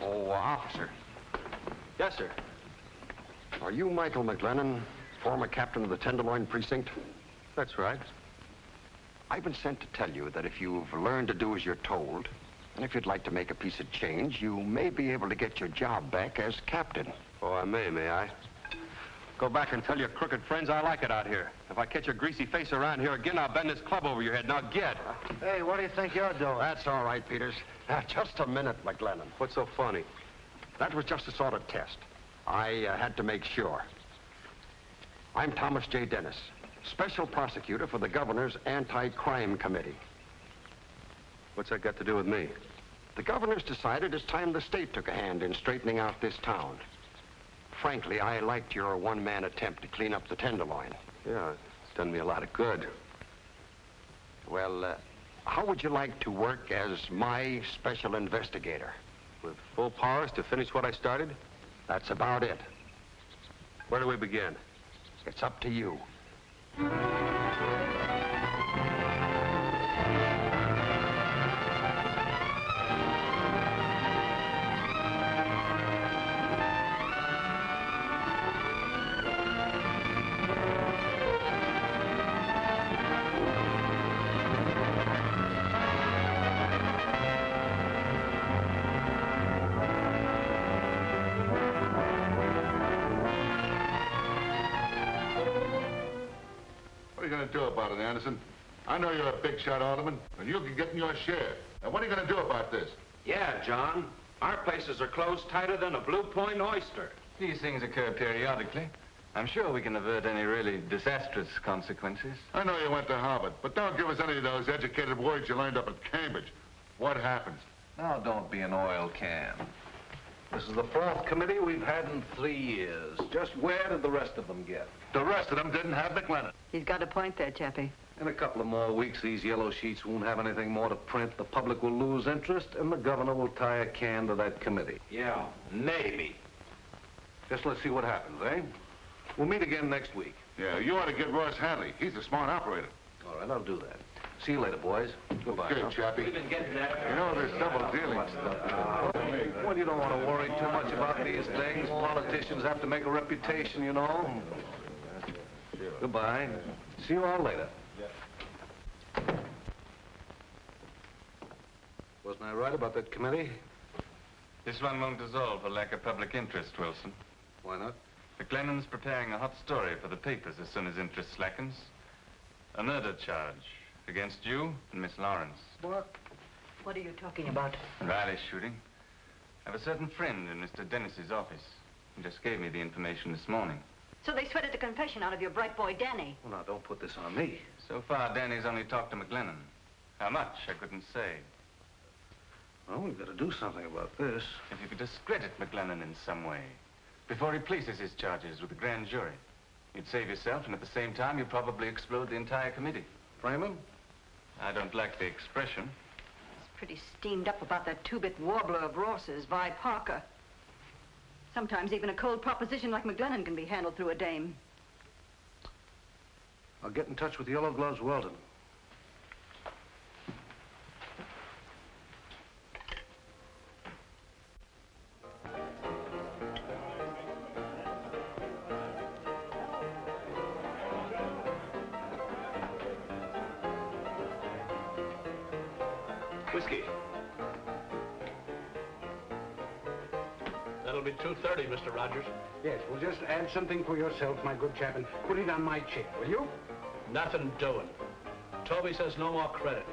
Oh, officer. Yes, sir. Are you Michael McGlennon, former captain of the Tenderloin Precinct? That's right. I've been sent to tell you that if you've learned to do as you're told, and if you'd like to make a piece of change, you may be able to get your job back as captain. Oh, I may I? Go back and tell your crooked friends I like it out here. If I catch your greasy face around here again, I'll bend this club over your head. Now get. Hey, what do you think you're doing? That's all right, Peters. Just a minute, McGlennon. What's so funny? That was just a sort of test. I had to make sure. I'm Thomas J. Dennis, special prosecutor for the governor's anti-crime committee. What's that got to do with me? The governor's decided it's time the state took a hand in straightening out this town. Frankly, I liked your one-man attempt to clean up the Tenderloin. Yeah, it's done me a lot of good. Well, how would you like to work as my special investigator? With full powers to finish what I started? That's about it. Where do we begin? It's up to you. Anderson. I know you're a big shot alderman, and you can get in your share. Now, what are you going to do about this? Yeah, John. Our places are closed tighter than a Blue Point oyster. These things occur periodically. I'm sure we can avert any really disastrous consequences. I know you went to Harvard, but don't give us any of those educated words you learned up at Cambridge. What happens? Now, don't be an oil can. This is the 4th committee we've had in 3 years. Just where did the rest of them get? The rest of them didn't have McGlennon. He's got a point there, Chappie. In a couple of more weeks, these yellow sheets won't have anything more to print. The public will lose interest, and the governor will tie a can to that committee. Yeah, maybe. Just let's see what happens, eh? We'll meet again next week. Yeah, you ought to get Ross Hadley. He's a smart operator. All right, I'll do that. See you later, boys. Goodbye. Okay, Chappie. We've been getting that. You know, there's double dealing stuff. Well, you don't want to worry too much about these things. Politicians have to make a reputation, you know. Goodbye. See you all later. Wasn't I right about that committee? This one won't dissolve for lack of public interest, Wilson. Why not? McGlennon's preparing a hot story for the papers as soon as interest slackens. A murder charge against you and Miss Lawrence. What? What are you talking about? Riley shooting. I have a certain friend in Mr. Dennis's office. He just gave me the information this morning. So they sweated the confession out of your bright boy, Danny. Well, now, don't put this on me. So far, Danny's only talked to McGlennon. How much, I couldn't say. Well, we've got to do something about this. If you could discredit McGlennon in some way, before he places his charges with the grand jury, you'd save yourself, and at the same time, you'd probably explode the entire committee. Frame him? I don't like the expression. He's pretty steamed up about that two-bit warbler of Ross's, Vi Parker. Sometimes even a cold proposition like McGlennon can be handled through a dame. I'll get in touch with Yellow Gloves Weldon. Whiskey. That'll be $2.30, Mr. Rogers. Yes, well, just add something for yourself, my good chap, and put it on my chair, will you? Nothing doing. Toby says no more credit.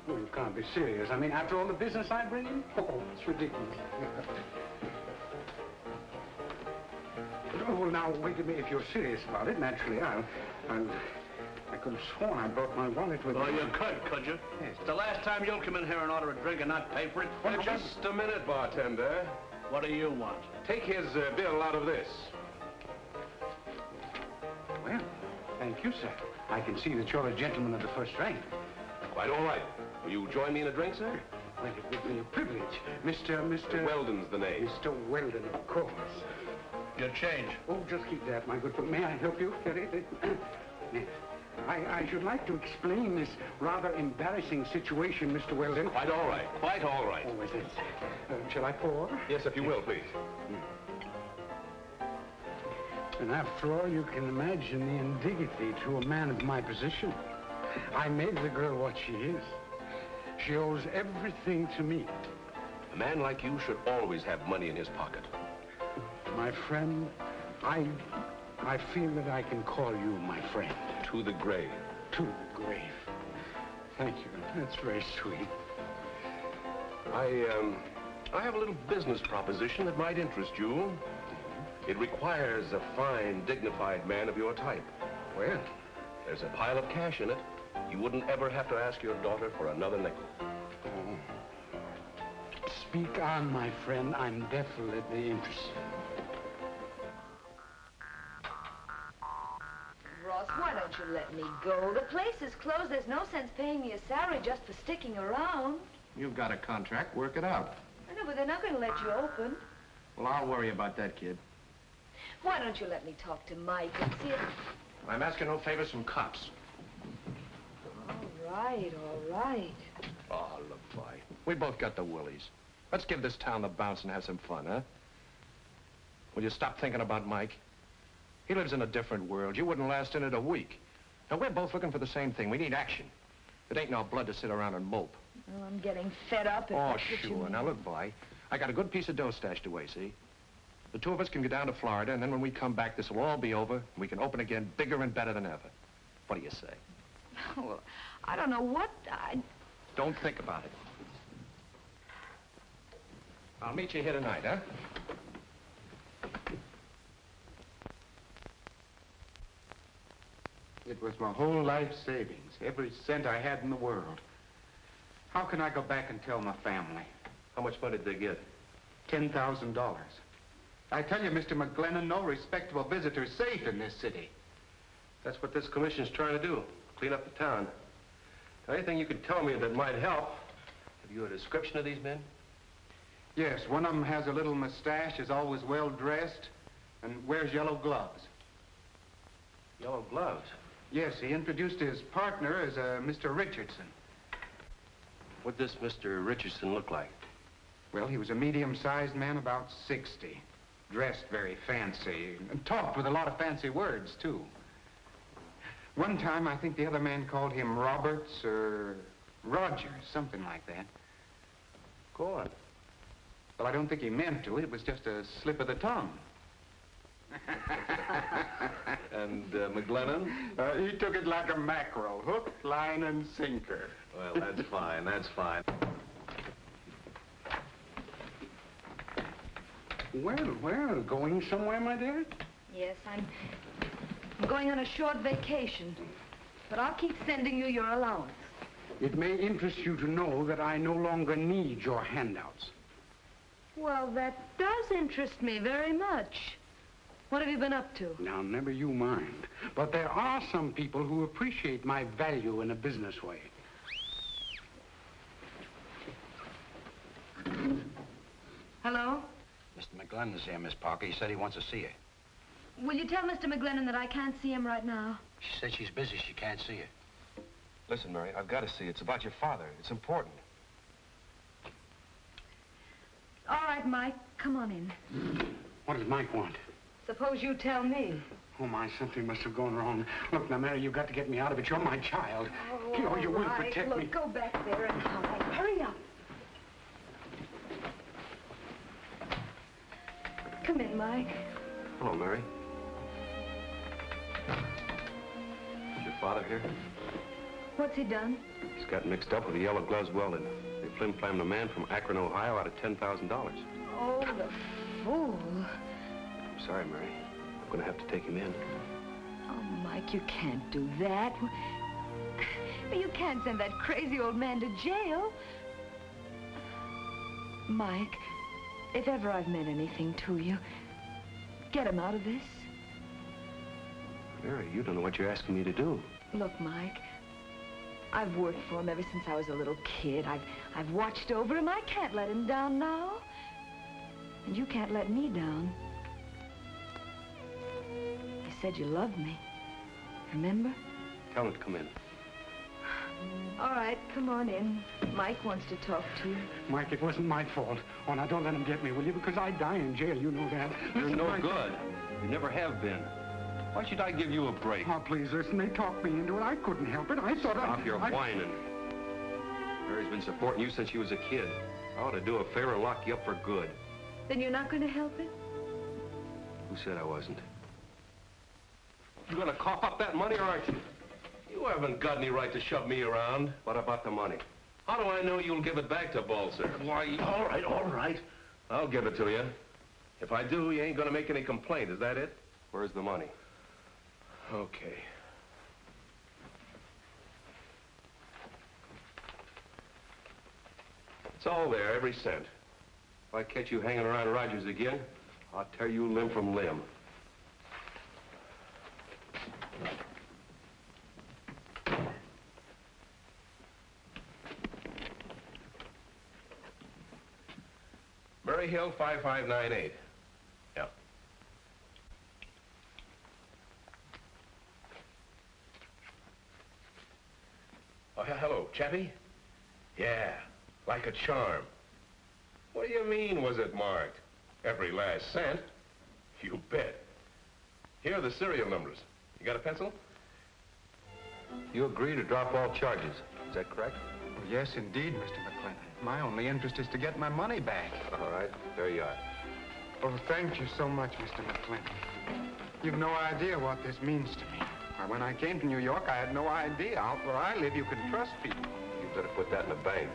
Oh, you can't be serious. I mean, after all the business I bring in? Oh, it's ridiculous. Oh, well, now, wait a minute. If you're serious about it, naturally, I could have sworn I brought my wallet with me. Oh, you could you? Yes. It's the last time you'll come in here and order a drink and not pay for it. Well, just a minute, bartender. What do you want? Take his bill out of this. Well, thank you, sir. I can see that you're a gentleman of the first rank. Quite all right. Will you join me in a drink, sir? Well, it would be a privilege. Mr. Weldon's the name. Mr. Weldon, of course. Your change. Oh, just keep that, my good friend. May I help you carry it? Yes. I should like to explain this rather embarrassing situation, Mr. Weldon. Quite all right. Quite all right. Oh, is it? Shall I pour? Yes, if you will, please. And after all, you can imagine the indignity to a man of my position. I made the girl what she is. She owes everything to me. A man like you should always have money in his pocket. My friend, I I feel that I can call you my friend. To the grave. To the grave. Thank you. That's very sweet. I have a little business proposition that might interest you. It requires a fine, dignified man of your type. Well? There's a pile of cash in it. You wouldn't ever have to ask your daughter for another nickel. Speak on, my friend. I'm definitely interested. Ross, why don't you let me go? The place is closed. There's no sense paying me a salary just for sticking around. You've got a contract. Work it out. I know, but they're not going to let you open. Well, I'll worry about that, kid. Why don't you let me talk to Mike and see if... I'm asking no favors from cops. All right. Oh, look, boy. We both got the willies. Let's give this town the bounce and have some fun, huh? Will you stop thinking about Mike? He lives in a different world. You wouldn't last in it a week. Now, we're both looking for the same thing. We need action. It ain't no blood to sit around and mope. Well, I'm getting fed up. If Oh, that's what you sure. mean. Now, look, boy. I got a good piece of dough stashed away, see? The two of us can go down to Florida, and then when we come back, this will all be over, and we can open again bigger and better than ever. What do you say? Well, I don't know what Don't think about it. I'll meet you here tonight, huh? It was my whole life savings, every cent I had in the world. How can I go back and tell my family? How much money did they get? $10,000. I tell you, Mr. McGlennon, no respectable visitor's safe in this city. That's what this commission's trying to do. Clean up the town. Anything you could tell me that might help? Have you a description of these men? Yes, one of them has a little mustache, is always well-dressed, and wears yellow gloves. Yellow gloves? Yes, he introduced his partner as Mr. Richardson. What'd this Mr. Richardson look like? Well, he was a medium-sized man, about 60. Dressed very fancy, and talked with a lot of fancy words, too. One time, I think the other man called him Roberts or Rogers, something like that. Go on. Well, I don't think he meant to. It was just a slip of the tongue. And McGlennon? He took it like a mackerel, hook, line, and sinker. Well, that's fine, that's fine. Well, going somewhere, my dear? Yes, I'm going on a short vacation. But I'll keep sending you your allowance. It may interest you to know that I no longer need your handouts. Well, that does interest me very much. What have you been up to? Now, never you mind. But there are some people who appreciate my value in a business way. Hello? Mr. McGlennon's here, Miss Parker. He said he wants to see you. Will you tell Mr. McGlennon that I can't see him right now? She said she's busy. She can't see you. Listen, Mary, I've got to see. It's about your father. It's important. All right, Mike, come on in. What does Mike want? Suppose you tell me. Oh, my, something must have gone wrong. Look, now, Mary, you've got to get me out of it. You're my child. Oh, You will protect Look, me. go back there and hide. Hurry up. Come in, Mike. Hello, Mary. Is your father here? What's he done? He's got mixed up with the yellow gloves welded. They flim-flammed a man from Akron, Ohio out of $10,000. Oh, the fool. I'm sorry, Mary. I'm going to have to take him in. Oh, Mike, you can't do that. You can't send that crazy old man to jail. Mike, if ever I've meant anything to you, get him out of this. Mary, you don't know what you're asking me to do. Look, Mike, I've worked for him ever since I was a little kid. I've watched over him. I can't let him down now. And you can't let me down. You said you loved me. Remember? Tell him to come in. All right, come on in. Mike wants to talk to you. Mike, it wasn't my fault. Oh, now, don't let him get me, will you? Because I'd die in jail, you know that. You're Listen, no Mike. good. You never have been. Why should I give you a break? Oh, please, listen, they talked me into it. I couldn't help it. I thought Stop your whining. Mary's been supporting you since she was a kid. I ought to do a favor and lock you up for good. Then you're not going to help it? Who said I wasn't? You gonna cough up that money or aren't you? You haven't got any right to shove me around. What about the money? How do I know you'll give it back to Balzer? Why, all right. I'll give it to you. If I do, you ain't gonna make any complaint, is that it? Where's the money? Okay. It's all there, every cent. If I catch you hanging around Rogers again, I'll tear you limb from limb. Murray Hill, 5598. Yeah. Oh, hello, Chappie? Yeah, like a charm. What do you mean, was it marked? Every last cent? You bet. Here are the serial numbers. You got a pencil? You agree to drop all charges. Is that correct? Well, yes, indeed, Mr. McGlennon. My only interest is to get my money back. All right, there you are. Oh, thank you so much, Mr. McGlennon. You've no idea what this means to me. Why, when I came to New York, I had no idea. Out where I live, you can trust people. You better put that in the bank.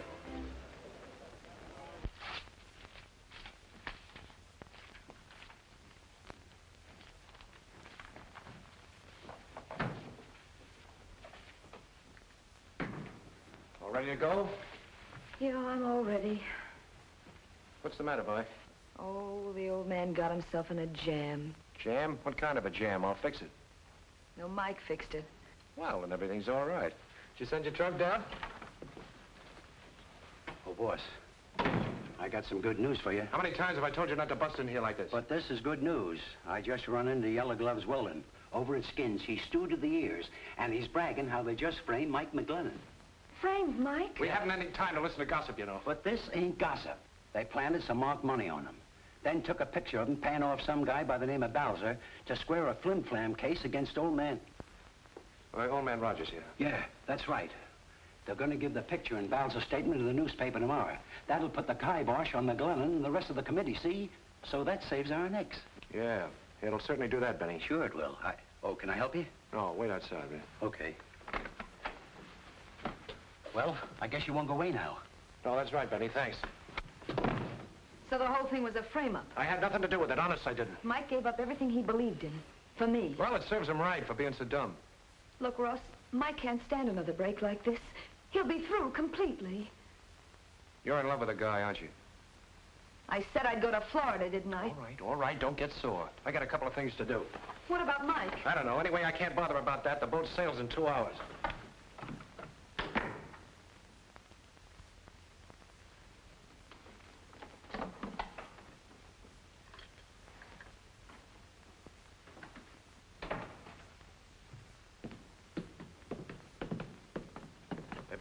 All ready to go? Yeah, I'm all ready. What's the matter, boy? Oh, the old man got himself in a jam. Jam? What kind of a jam? I'll fix it. No, Mike fixed it. Well, then everything's all right. Did you send your truck down? Oh, boss, I got some good news for you. How many times have I told you not to bust in here like this? But this is good news. I just run into Yellow Gloves Weldon. Over at Skins, he's stewed to the ears, and he's bragging how they just framed Mike McGlennon. Framed Mike? We haven't any time to listen to gossip, you know. But this ain't gossip. They planted some marked money on him. Then took a picture of him paying off some guy by the name of Balzer to square a flim-flam case against old man. Old man Rogers here. Yeah, that's right. They're going to give the picture and Balzer's statement to the newspaper tomorrow. That'll put the kibosh on McGlennon and the rest of the committee, see? So that saves our necks. Yeah, it'll certainly do that, Benny. Sure it will. Oh, can I help you? No, wait outside, man. Okay. Well, I guess you won't go away now. No, that's right, Benny. Thanks. So the whole thing was a frame-up. I had nothing to do with it. Honest, I didn't. Mike gave up everything he believed in. For me. Well, it serves him right for being so dumb. Look, Ross, Mike can't stand another break like this. He'll be through completely. You're in love with a guy, aren't you? I said I'd go to Florida, didn't I? All right. Don't get sore. I got a couple of things to do. What about Mike? I don't know. Anyway, I can't bother about that. The boat sails in 2 hours.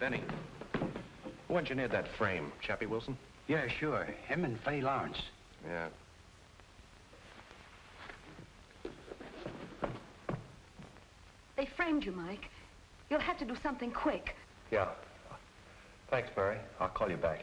Benny, who engineered that frame? Chappie Wilson? Yeah, sure. Him and Fay Lawrence. Yeah. They framed you, Mike. You'll have to do something quick. Yeah. Thanks, Mary. I'll call you back.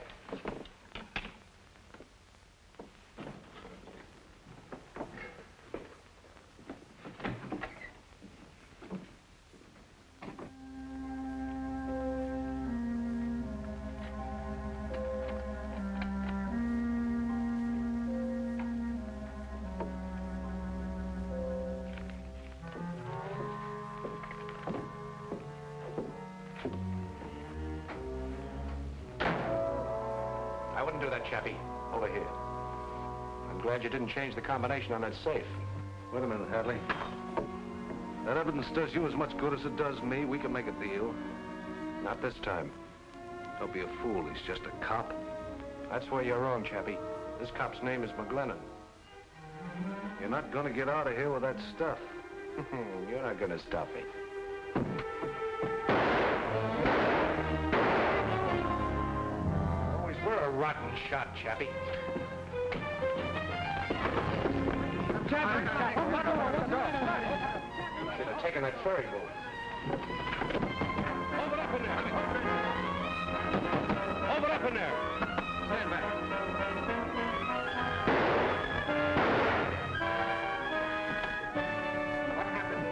Chappie, over here. I'm glad you didn't change the combination on that safe. Wait a minute, Hadley. That evidence does you as much good as it does me. We can make a deal. Not this time. Don't be a fool. He's just a cop. That's where you're wrong, Chappie. This cop's name is McGlennon. You're not gonna get out of here with that stuff. You're not gonna stop me. We're a rotten shot, Chappie. Should have taken that ferry boat. Hold it up in there. Hold it up in there. Stand back. What happened?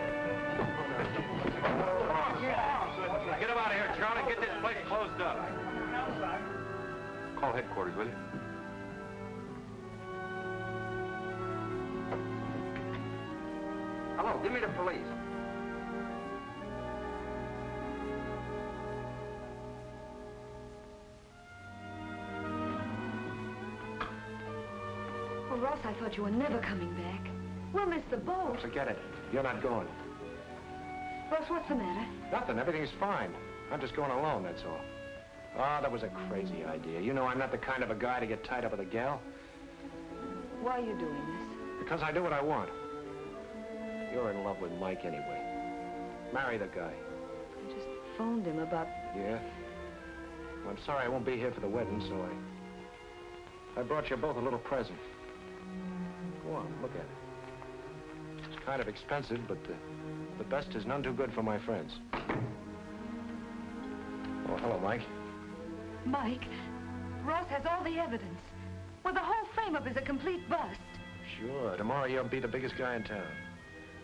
get this place closed up. Call headquarters, will you? Hello, give me the police. Well, Ross, I thought you were never coming back. We'll miss the boat. Forget it. You're not going. Ross, what's the matter? Nothing. Everything's fine. I'm just going alone, that's all. Oh, that was a crazy idea. You know I'm not the kind of a guy to get tied up with a gal. Why are you doing this? Because I do what I want. You're in love with Mike anyway. Marry the guy. I just phoned him about... Yeah? Well, I'm sorry I won't be here for the wedding, so I brought you both a little present. Go on, look at it. It's kind of expensive, but the best is none too good for my friends. Oh, hello, Mike. Mike, Ross has all the evidence. Well, the whole frame-up is a complete bust. Sure. Tomorrow you'll be the biggest guy in town.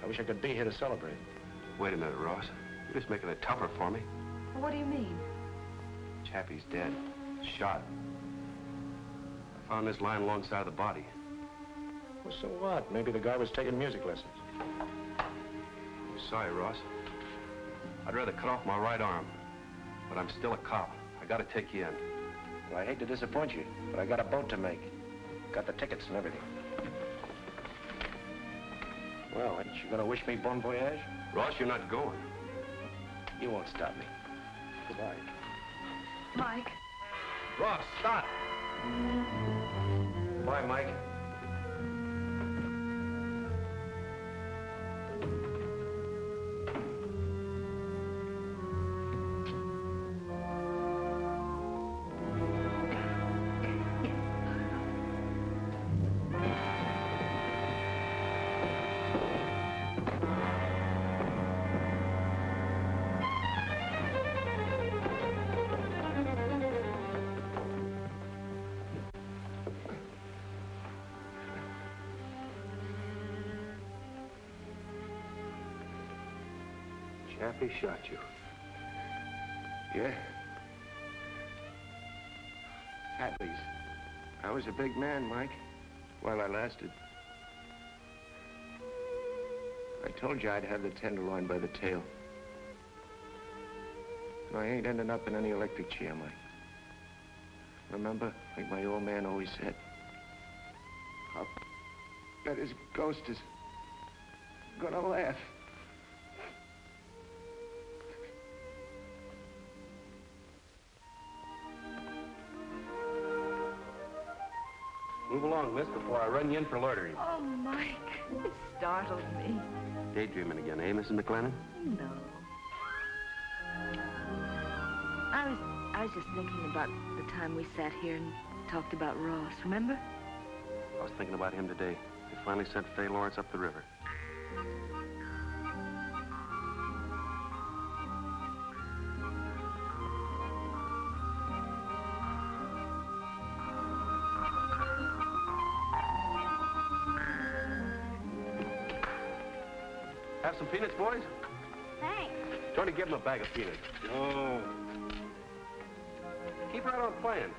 I wish I could be here to celebrate. Wait a minute, Ross. You're just making it tougher for me. What do you mean? Chappie's dead. Shot. I found this lying alongside the body. Well, so what? Maybe the guy was taking music lessons. I'm sorry, Ross. I'd rather cut off my right arm. But I'm still a cop. I gotta take you in. Well, I hate to disappoint you, but I got a boat to make. Got the tickets and everything. Well, ain't you gonna wish me bon voyage? Ross, you're not going. You won't stop me. Goodbye. Mike. Ross, stop! Goodbye, Mike. Chappie shot you. Yeah. Hadley's. I was a big man, Mike, while I lasted. I told you I'd have the tenderloin by the tail. And I ain't ending up in any electric chair, Mike. Remember, like my old man always said, I'll bet his ghost is gonna laugh. Move along, miss, before I run you in for loitering. Oh, Mike, it startled me. Daydreaming again, eh, Mrs. McGlennon? No. I was just thinking about the time we sat here and talked about Ross, remember? I was thinking about him today. They finally sent Fay Lawrence up the river. Have some peanuts, boys? Thanks. Tony, give him a bag of peanuts. Oh. Keep right on playing.